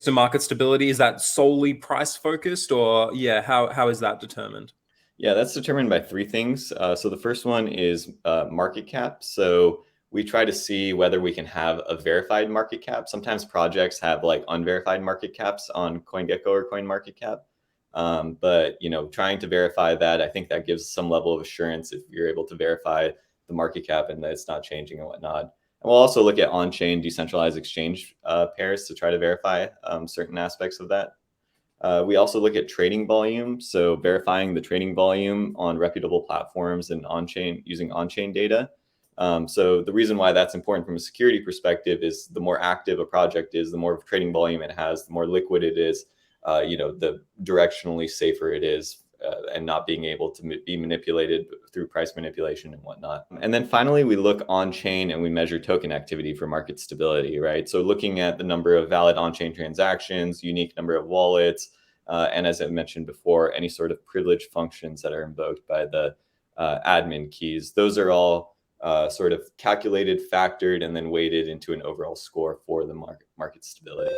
So market stability, is that solely price focused, or yeah, how is that determined? Yeah, that's determined by three things. So the first one is market cap. So we try to see whether we can have a verified market cap. Sometimes projects have like unverified market caps on CoinGecko or CoinMarketCap. But trying to verify that, I think that gives some level of assurance if you're able to verify the market cap and that it's not changing and whatnot. And we'll also look at on-chain decentralized exchange pairs to try to verify certain aspects of that. We also look at trading volume, so verifying the trading volume on reputable platforms and on-chain using on-chain data. So the reason why that's important from a security perspective is the more active a project is, the more trading volume it has, the more liquid it is, the directionally safer it is, and not being able to be manipulated through price manipulation and whatnot. And then finally, we look on-chain and we measure token activity for market stability, right? So looking at the number of valid on-chain transactions, unique number of wallets, and as I mentioned before, any sort of privilege functions that are invoked by the admin keys. Those are all sort of calculated, factored, and then weighted into an overall score for the market stability.